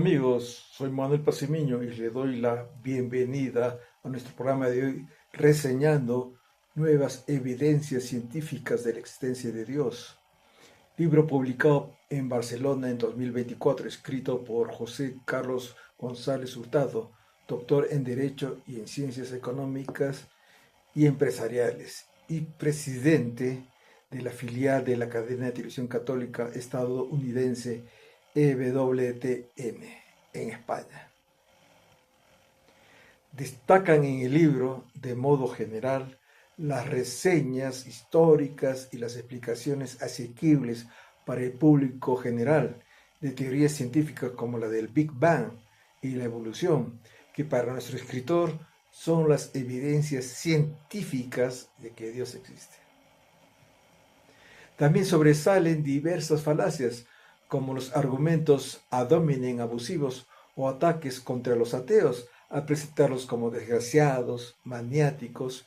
amigos? Soy Manuel Pacimiño y le doy la bienvenida a nuestro programa de hoy reseñando nuevas evidencias científicas de la existencia de Dios. Libro publicado en Barcelona en 2024, escrito por José Carlos González Hurtado, doctor en Derecho y en Ciencias Económicas y Empresariales y presidente de la filial de la cadena de televisión católica estadounidense EWTN en España. Destacan en el libro, de modo general, las reseñas históricas y las explicaciones asequibles para el público general de teorías científicas como la del Big Bang y la evolución, que para nuestro escritor son las evidencias científicas de que Dios existe. También sobresalen diversas falacias, como los argumentos ad hominem abusivos o ataques contra los ateos, al presentarlos como desgraciados, maniáticos,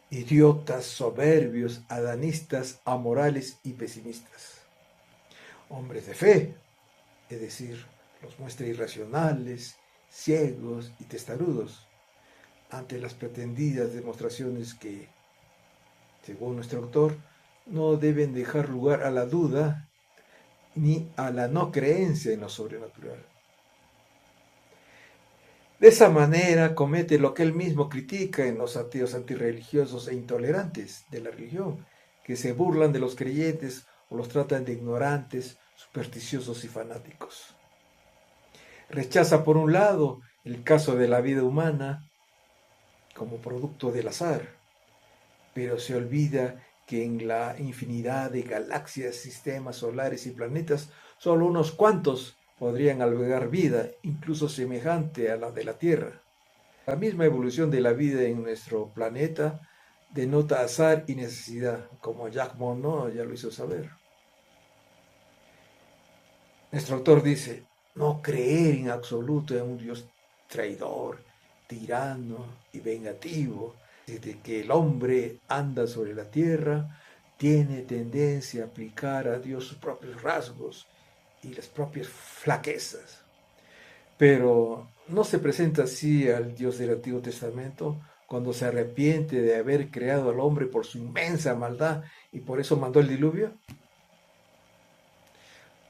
idiotas, soberbios, adanistas, amorales y pesimistas. Hombres de fe, es decir, los muestra irracionales, ciegos y testarudos, ante las pretendidas demostraciones que, según nuestro autor, no deben dejar lugar a la duda ni a la no creencia en lo sobrenatural. De esa manera comete lo que él mismo critica en los ateos antirreligiosos e intolerantes de la religión, que se burlan de los creyentes o los tratan de ignorantes, supersticiosos y fanáticos. Rechaza por un lado el caso de la vida humana como producto del azar, pero se olvida que en la infinidad de galaxias, sistemas solares y planetas, solo unos cuantos podrían albergar vida, incluso semejante a la de la Tierra. La misma evolución de la vida en nuestro planeta denota azar y necesidad, como Jacques Monod ya lo hizo saber. Nuestro autor dice, no creer en absoluto en un Dios traidor, tirano y vengativo, desde que el hombre anda sobre la tierra, tiene tendencia a aplicar a Dios sus propios rasgos y las propias flaquezas. Pero no se presenta así al Dios del Antiguo Testamento cuando se arrepiente de haber creado al hombre por su inmensa maldad y por eso mandó el diluvio.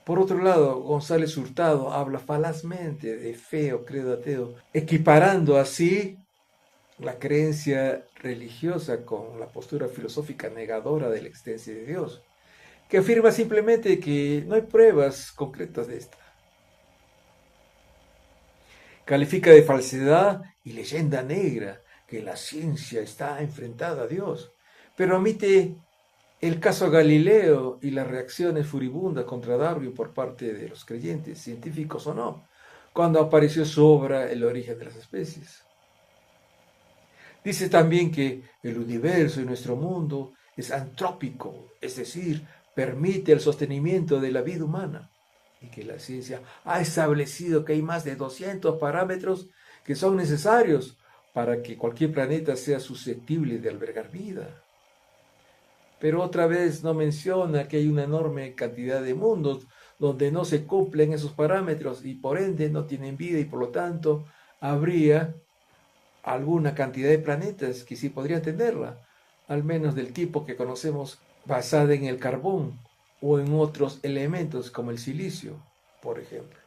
Por otro lado, González Hurtado habla falazmente de fe o credo ateo, equiparando así la creencia religiosa con la postura filosófica negadora de la existencia de Dios, que afirma simplemente que no hay pruebas concretas de esta. Califica de falsedad y leyenda negra que la ciencia está enfrentada a Dios, pero omite el caso Galileo y las reacciones furibundas contra Darwin por parte de los creyentes, científicos o no, cuando apareció su obra El origen de las especies. Dice también que el universo y nuestro mundo es antrópico, es decir, permite el sostenimiento de la vida humana, y que la ciencia ha establecido que hay más de 200 parámetros que son necesarios para que cualquier planeta sea susceptible de albergar vida. Pero otra vez no menciona que hay una enorme cantidad de mundos donde no se cumplen esos parámetros y por ende no tienen vida y por lo tanto habría alguna cantidad de planetas que sí podrían tenerla, al menos del tipo que conocemos basada en el carbón o en otros elementos como el silicio, por ejemplo.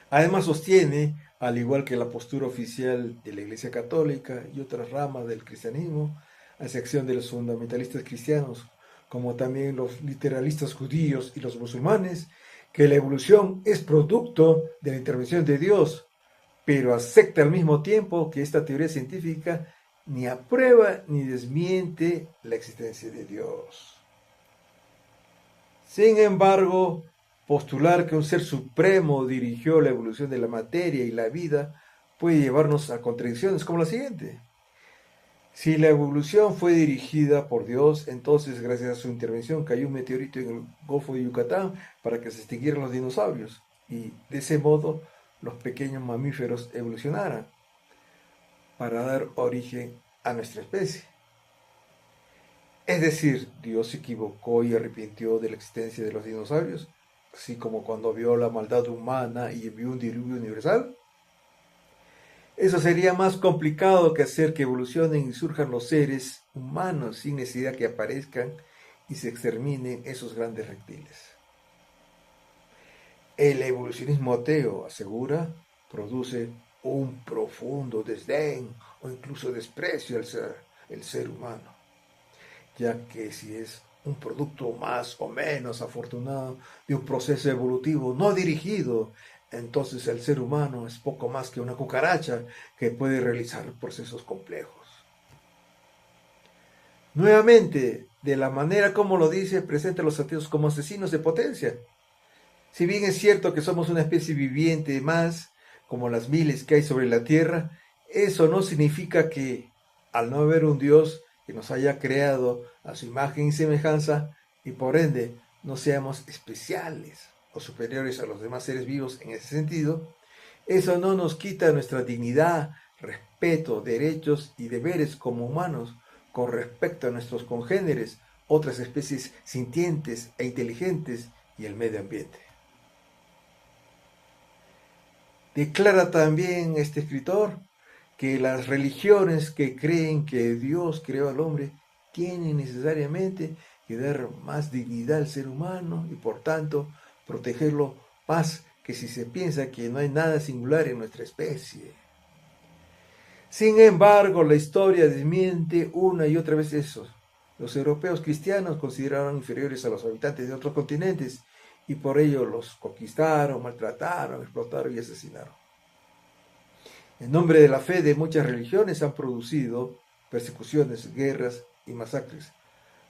Además sostiene, al igual que la postura oficial de la Iglesia Católica y otras ramas del cristianismo, a excepción de los fundamentalistas cristianos, como también los literalistas judíos y los musulmanes, que la evolución es producto de la intervención de Dios, pero acepta al mismo tiempo que esta teoría científica ni aprueba ni desmiente la existencia de Dios. Sin embargo, postular que un ser supremo dirigió la evolución de la materia y la vida puede llevarnos a contradicciones como la siguiente. Si la evolución fue dirigida por Dios, entonces gracias a su intervención cayó un meteorito en el Golfo de Yucatán para que se extinguieran los dinosaurios y de ese modo los pequeños mamíferos evolucionaran para dar origen a nuestra especie. Es decir, Dios se equivocó y arrepintió de la existencia de los dinosaurios. así como cuando vio la maldad humana y envió un diluvio universal. Eso sería más complicado que hacer que evolucionen y surjan los seres humanos sin necesidad que aparezcan y se exterminen esos grandes reptiles. El evolucionismo ateo, asegura, produce un profundo desdén o incluso desprecio al el ser humano, ya que si es un producto más o menos afortunado de un proceso evolutivo no dirigido, entonces el ser humano es poco más que una cucaracha que puede realizar procesos complejos. Nuevamente, de la manera como lo dice, presenta a los ateos como asesinos de potencia. Si bien es cierto que somos una especie viviente más, como las miles que hay sobre la Tierra, eso no significa que, al no haber un Dios que nos haya creado a su imagen y semejanza, y por ende no seamos especiales o superiores a los demás seres vivos en ese sentido, eso no nos quita nuestra dignidad, respeto, derechos y deberes como humanos con respecto a nuestros congéneres, otras especies sintientes e inteligentes y el medio ambiente. Declara también este escritor que las religiones que creen que Dios creó al hombre tienen necesariamente que dar más dignidad al ser humano y por tanto protegerlo más que si se piensa que no hay nada singular en nuestra especie. Sin embargo, la historia desmiente una y otra vez eso. Los europeos cristianos consideraron inferiores a los habitantes de otros continentes y por ello los conquistaron, maltrataron, explotaron y asesinaron. En nombre de la fe de muchas religiones han producido persecuciones, guerras y masacres,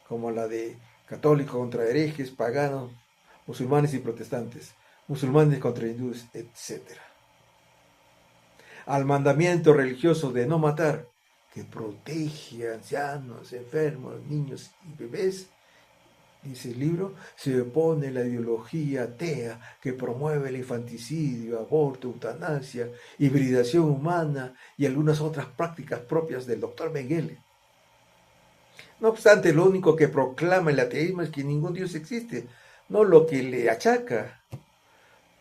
como la de católicos contra herejes, paganos, musulmanes y protestantes, musulmanes contra hindúes, etc. Al mandamiento religioso de no matar, que protege a ancianos, enfermos, niños y bebés, dice el libro, se opone la ideología atea que promueve el infanticidio, aborto, eutanasia, hibridación humana y algunas otras prácticas propias del doctor Mengele. No obstante, lo único que proclama el ateísmo es que ningún Dios existe, no lo que le achaca.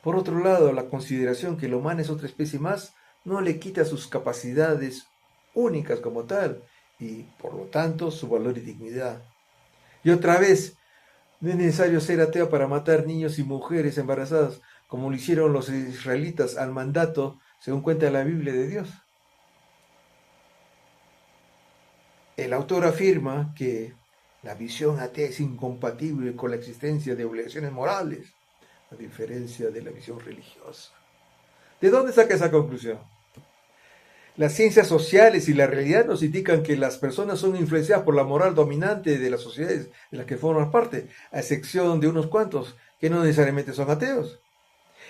Por otro lado, la consideración que el humano es otra especie más no le quita sus capacidades únicas como tal y, por lo tanto, su valor y dignidad. Y otra vez, no es necesario ser ateo para matar niños y mujeres embarazadas, como lo hicieron los israelitas al mandato, según cuenta la Biblia de Dios. El autor afirma que la visión atea es incompatible con la existencia de obligaciones morales, a diferencia de la visión religiosa. ¿De dónde saca esa conclusión? Las ciencias sociales y la realidad nos indican que las personas son influenciadas por la moral dominante de las sociedades de las que forman parte, a excepción de unos cuantos que no necesariamente son ateos.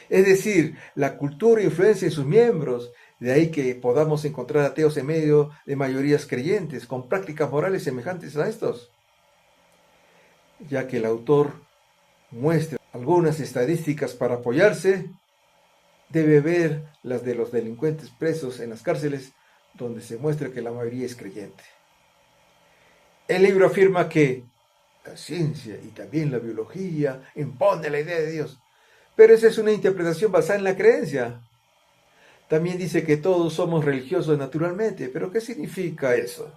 Es decir, la cultura influencia en sus miembros, de ahí que podamos encontrar ateos en medio de mayorías creyentes, con prácticas morales semejantes a estos, ya que el autor muestra algunas estadísticas para apoyarse, debe ver las de los delincuentes presos en las cárceles, donde se muestra que la mayoría es creyente. El libro afirma que la ciencia y también la biología impone la idea de Dios, pero esa es una interpretación basada en la creencia. También dice que todos somos religiosos naturalmente, pero ¿qué significa eso?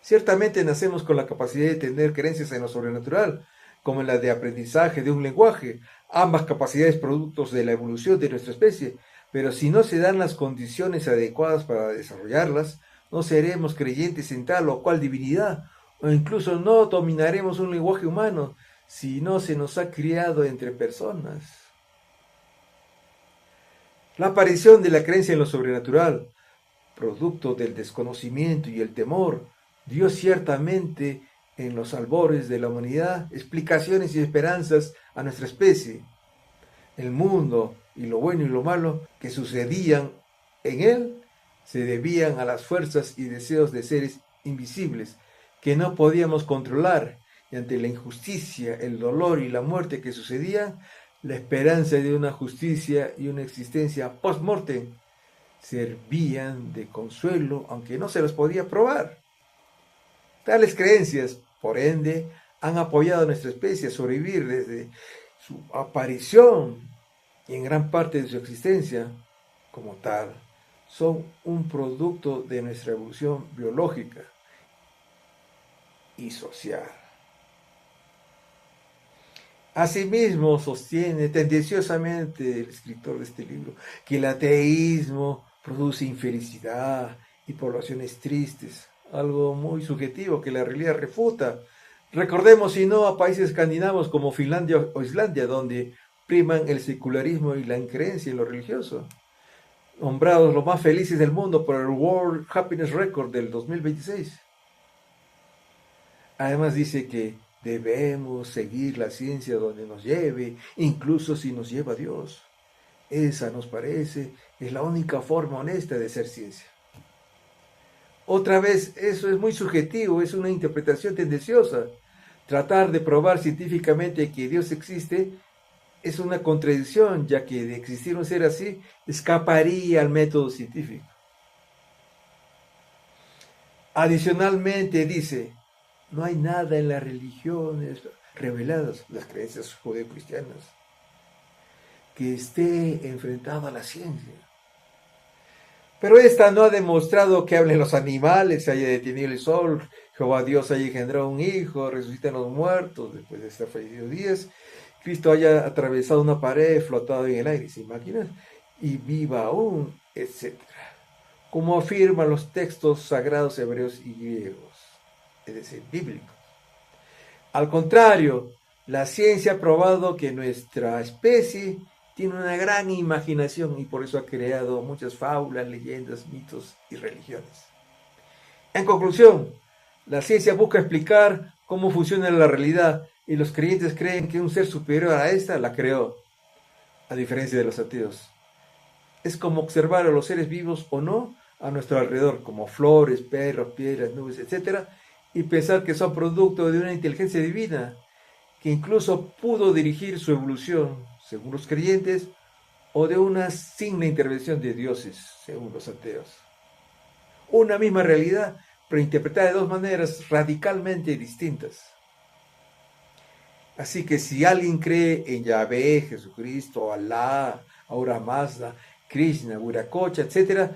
Ciertamente nacemos con la capacidad de tener creencias en lo sobrenatural, como en la de aprendizaje de un lenguaje, ambas capacidades productos de la evolución de nuestra especie, pero si no se dan las condiciones adecuadas para desarrollarlas, no seremos creyentes en tal o cual divinidad, o incluso no dominaremos un lenguaje humano si no se nos ha criado entre personas. La aparición de la creencia en lo sobrenatural, producto del desconocimiento y el temor, dio ciertamente en los albores de la humanidad explicaciones y esperanzas a nuestra especie. El mundo y lo bueno y lo malo que sucedían en él se debían a las fuerzas y deseos de seres invisibles que no podíamos controlar, y ante la injusticia, el dolor y la muerte que sucedían, la esperanza de una justicia y una existencia post-mortem servían de consuelo, aunque no se los podía probar. Tales creencias, por ende, han apoyado a nuestra especie a sobrevivir desde su aparición y en gran parte de su existencia como tal son un producto de nuestra evolución biológica y social. Asimismo, sostiene tendenciosamente el escritor de este libro que el ateísmo produce infelicidad y poblaciones tristes, algo muy subjetivo que la realidad refuta. Recordemos, si no, a países escandinavos como Finlandia o Islandia, donde priman el secularismo y la increencia en lo religioso, nombrados los más felices del mundo por el World Happiness Record del 2026. Además dice que debemos seguir la ciencia donde nos lleve, incluso si nos lleva a Dios. Esa nos parece es la única forma honesta de ser ciencia. Otra vez, eso es muy subjetivo, es una interpretación tendenciosa. Tratar de probar científicamente que Dios existe es una contradicción, ya que de existir un ser así escaparía al método científico. Adicionalmente dice, no hay nada en las religiones reveladas, las creencias judeocristianas, que esté enfrentado a la ciencia. Pero esta no ha demostrado que hablen los animales, se haya detenido el sol, Jehová Dios haya engendrado un hijo, resucitan los muertos después de estar fallecidos días, Cristo haya atravesado una pared, flotado en el aire, ¿se imaginan? Y viva aún, etc. Como afirman los textos sagrados hebreos y griegos, es decir, bíblicos. Al contrario, la ciencia ha probado que nuestra especie tiene una gran imaginación y por eso ha creado muchas fábulas, leyendas, mitos y religiones. En conclusión, la ciencia busca explicar cómo funciona la realidad y los creyentes creen que un ser superior a esta la creó, a diferencia de los ateos. Es como observar a los seres vivos o no a nuestro alrededor, como flores, perros, piedras, nubes, etc., y pensar que son producto de una inteligencia divina que incluso pudo dirigir su evolución, según los creyentes, o de una signa intervención de dioses, según los ateos. Una misma realidad, pero interpretada de dos maneras radicalmente distintas. Así que si alguien cree en Yahvé, Jesucristo, Alá, Ahura Mazda, Krishna, Viracocha, etc.,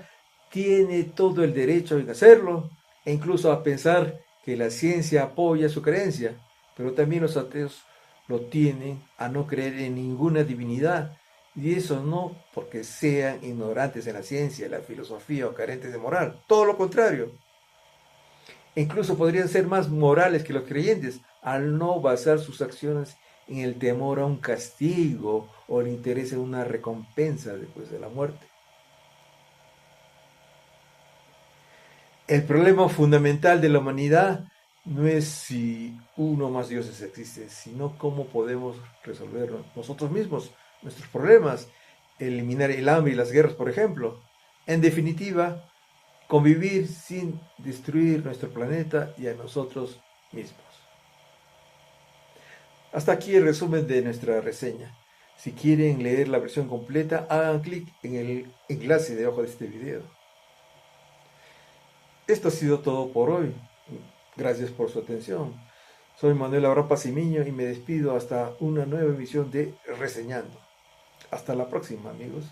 tiene todo el derecho a hacerlo e incluso a pensar que la ciencia apoya su creencia, pero también los ateos lo tienen a no creer en ninguna divinidad, y eso no porque sean ignorantes en la ciencia, la filosofía o carentes de moral, todo lo contrario. E incluso podrían ser más morales que los creyentes al no basar sus acciones en el temor a un castigo o el interés en una recompensa después de la muerte. El problema fundamental de la humanidad no es si uno o más dioses existen, sino cómo podemos resolver nosotros mismos nuestros problemas, eliminar el hambre y las guerras, por ejemplo. En definitiva, convivir sin destruir nuestro planeta y a nosotros mismos. Hasta aquí el resumen de nuestra reseña. Si quieren leer la versión completa, hagan clic en el enlace debajo de este video. Esto ha sido todo por hoy. Gracias por su atención. Soy Manuel Abrapa Simiño y me despido hasta una nueva emisión de Reseñando. Hasta la próxima, amigos.